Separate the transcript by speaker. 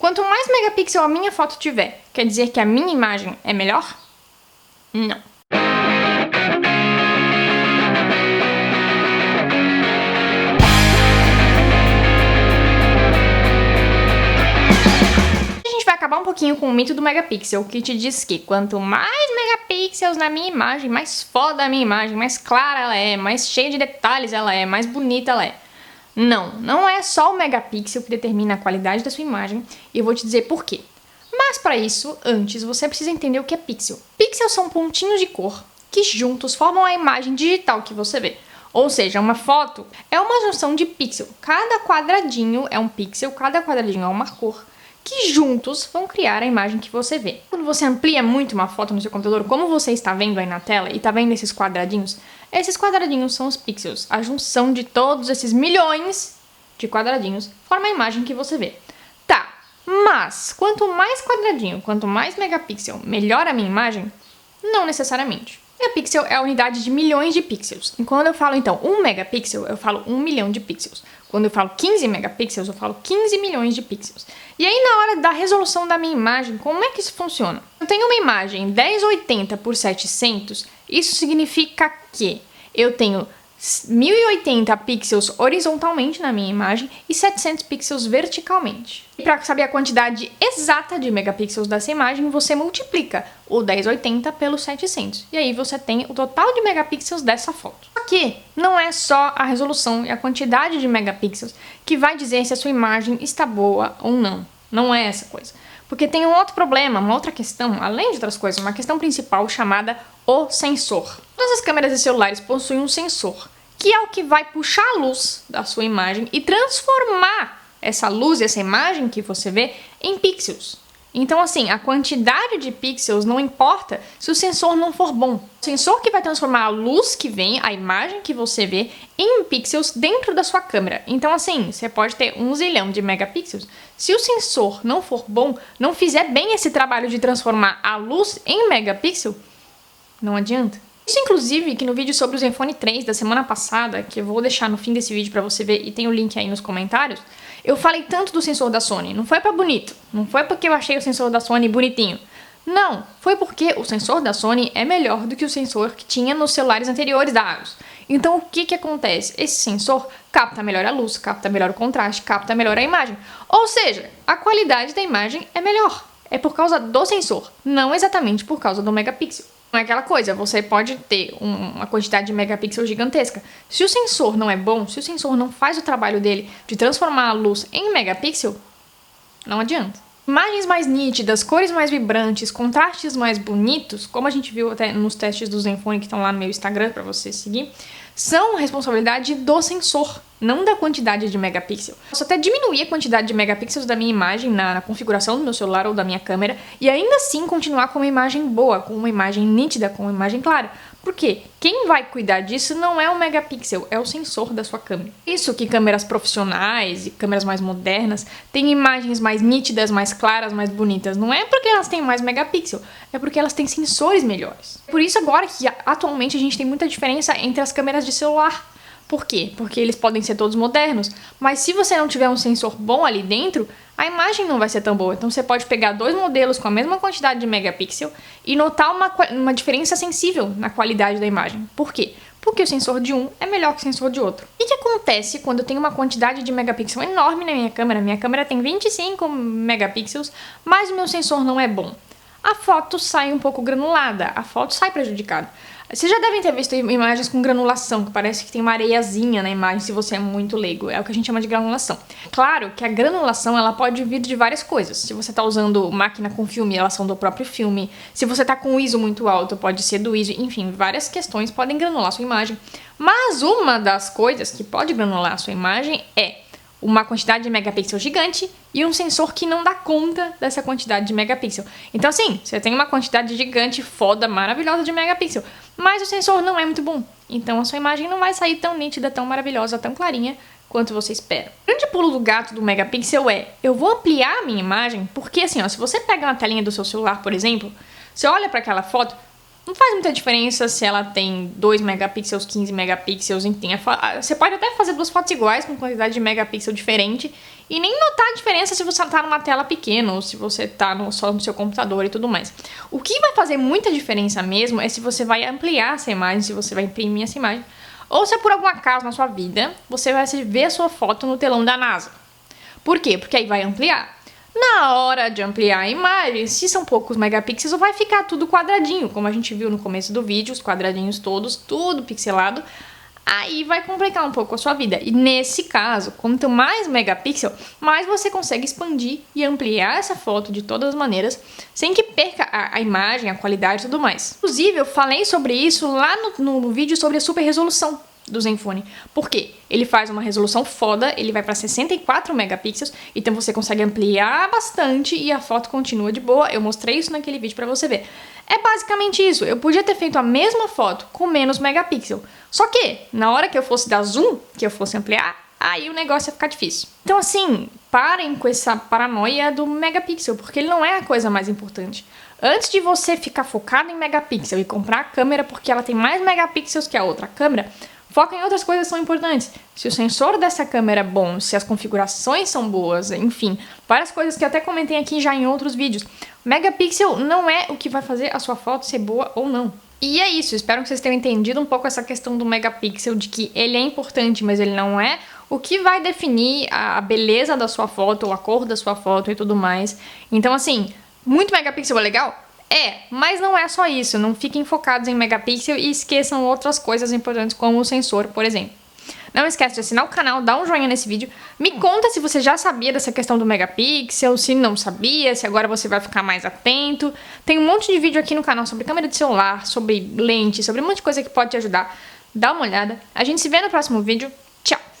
Speaker 1: Quanto mais megapixel a minha foto tiver, quer dizer que a minha imagem é melhor? Não. Acabar um pouquinho com o mito do megapixel, que te diz que quanto mais megapixels na minha imagem, mais foda a minha imagem, mais clara ela é, mais cheia de detalhes ela é, mais bonita ela é. Não é só o megapixel que determina a qualidade da sua imagem, e eu vou te dizer por quê. Mas para isso, antes você precisa entender o que é pixel. Pixels são pontinhos de cor que juntos formam a imagem digital que você vê. Ou seja, uma foto é uma junção de pixel. Cada quadradinho é um pixel, cada quadradinho é uma cor, que juntos vão criar a imagem que você vê. Quando você amplia muito uma foto no seu computador, como você está vendo aí na tela e está vendo esses quadradinhos são os pixels. A junção de todos esses milhões de quadradinhos forma a imagem que você vê. Tá, mas quanto mais quadradinho, quanto mais megapixel, melhor a minha imagem? Não necessariamente. Megapixel é a unidade de milhões de pixels. E quando eu falo, então, 1 megapixel, eu falo 1 milhão de pixels. Quando eu falo 15 megapixels, eu falo 15 milhões de pixels. E aí, na hora da resolução da minha imagem, como é que isso funciona? Eu tenho uma imagem 1080 por 700, isso significa que eu tenho 1080 pixels horizontalmente na minha imagem e 700 pixels verticalmente. E para saber a quantidade exata de megapixels dessa imagem, você multiplica o 1080 pelo 700. E aí você tem o total de megapixels dessa foto. Aqui não é só a resolução e a quantidade de megapixels que vai dizer se a sua imagem está boa ou não. Não é essa coisa. Porque tem um outro problema, uma outra questão, além de outras coisas, uma questão principal chamada o sensor. Todas as câmeras de celulares possuem um sensor, que é o que vai puxar a luz da sua imagem e transformar essa luz, essa imagem que você vê, em pixels. Então, assim, a quantidade de pixels não importa se o sensor não for bom. O sensor que vai transformar a luz que vem, a imagem que você vê, em pixels dentro da sua câmera. Então, assim, você pode ter 1 zilhão de megapixels. Se o sensor não for bom, não fizer bem esse trabalho de transformar a luz em megapixel, não adianta. Isso, inclusive, que no vídeo sobre o Zenfone 3 da semana passada, que eu vou deixar no fim desse vídeo pra você ver e tem o link aí nos comentários, eu falei tanto do sensor da Sony. Não foi pra bonito, não foi porque eu achei o sensor da Sony bonitinho. Não, foi porque o sensor da Sony é melhor do que o sensor que tinha nos celulares anteriores da ASUS. Então, o que acontece? Esse sensor capta melhor a luz, capta melhor o contraste, capta melhor a imagem. Ou seja, a qualidade da imagem é melhor. É por causa do sensor, não exatamente por causa do megapixel. Não é aquela coisa, você pode ter uma quantidade de megapixels gigantesca. Se o sensor não é bom, se o sensor não faz o trabalho dele de transformar a luz em megapixel, não adianta. Imagens mais nítidas, cores mais vibrantes, contrastes mais bonitos, como a gente viu até nos testes do Zenfone que estão lá no meu Instagram para você seguir, são responsabilidade do sensor, não da quantidade de megapixel. Posso até diminuir a quantidade de megapixels da minha imagem na configuração do meu celular ou da minha câmera e ainda assim continuar com uma imagem boa, com uma imagem nítida, com uma imagem clara. Por quê? Quem vai cuidar disso não é o megapixel, é o sensor da sua câmera. Isso que câmeras profissionais e câmeras mais modernas têm imagens mais nítidas, mais claras, mais bonitas. Não é porque elas têm mais megapixel, é porque elas têm sensores melhores. Por isso agora que atualmente a gente tem muita diferença entre as câmeras de celular. Por quê? Porque eles podem ser todos modernos, mas se você não tiver um sensor bom ali dentro, a imagem não vai ser tão boa. Então você pode pegar dois modelos com a mesma quantidade de megapixel e notar uma diferença sensível na qualidade da imagem. Por quê? Porque o sensor de um é melhor que o sensor de outro. E o que acontece quando eu tenho uma quantidade de megapixel enorme na minha câmera? Minha câmera tem 25 megapixels, mas o meu sensor não é bom. A foto sai um pouco granulada, a foto sai prejudicada. Vocês já devem ter visto imagens com granulação, que parece que tem uma areiazinha na imagem se você é muito leigo. É o que a gente chama de granulação. Claro que a granulação ela pode vir de várias coisas. Se você está usando máquina com filme, elas são do próprio filme. Se você está com o ISO muito alto, pode ser do ISO. Enfim, várias questões podem granular a sua imagem. Mas uma das coisas que pode granular a sua imagem é uma quantidade de megapixel gigante e um sensor que não dá conta dessa quantidade de megapixel. Então, assim, você tem uma quantidade gigante, foda, maravilhosa de megapixel, mas o sensor não é muito bom. Então, a sua imagem não vai sair tão nítida, tão maravilhosa, tão clarinha quanto você espera. O grande pulo do gato do megapixel é, eu vou ampliar a minha imagem, porque assim, ó, se você pega uma telinha do seu celular, por exemplo, você olha para aquela foto, Não faz muita diferença se ela tem 2 megapixels, 15 megapixels, enfim. Você pode até fazer duas fotos iguais com quantidade de megapixel diferente e nem notar a diferença se você tá numa tela pequena ou se você tá só no seu computador e tudo mais. O que vai fazer muita diferença mesmo é se você vai ampliar essa imagem, se você vai imprimir essa imagem, ou se por algum acaso na sua vida você vai ver a sua foto no telão da NASA. Por quê? Porque aí vai ampliar. Na hora de ampliar a imagem, se são poucos megapixels, vai ficar tudo quadradinho, como a gente viu no começo do vídeo, os quadradinhos todos, tudo pixelado. Aí vai complicar um pouco a sua vida. E nesse caso, quanto mais megapixel, mais você consegue expandir e ampliar essa foto de todas as maneiras, sem que perca a imagem, a qualidade e tudo mais. Inclusive, eu falei sobre isso lá no vídeo sobre a super resolução do Zenfone. Por quê? Ele faz uma resolução foda, ele vai para 64 megapixels, então você consegue ampliar bastante e a foto continua de boa. Eu mostrei isso naquele vídeo para você ver. É basicamente isso. Eu podia ter feito a mesma foto com menos megapixel. Só que, na hora que eu fosse dar zoom, que eu fosse ampliar, aí o negócio ia ficar difícil. Então assim, parem com essa paranoia do megapixel, porque ele não é a coisa mais importante. Antes de você ficar focado em megapixel e comprar a câmera porque ela tem mais megapixels que a outra câmera, foca em outras coisas que são importantes. Se o sensor dessa câmera é bom, se as configurações são boas, enfim, várias coisas que eu até comentei aqui já em outros vídeos. Megapixel não é o que vai fazer a sua foto ser boa ou não. E é isso, espero que vocês tenham entendido um pouco essa questão do megapixel, de que ele é importante, mas ele não é o que vai definir a beleza da sua foto, ou a cor da sua foto e tudo mais. Então assim, muito megapixel é legal? É, mas não é só isso, não fiquem focados em megapixel e esqueçam outras coisas importantes como o sensor, por exemplo. Não esquece de assinar o canal, dá um joinha nesse vídeo, me conta se você já sabia dessa questão do megapixel, se não sabia, se agora você vai ficar mais atento. Tem um monte de vídeo aqui no canal sobre câmera de celular, sobre lente, sobre um monte de coisa que pode te ajudar. Dá uma olhada, a gente se vê no próximo vídeo.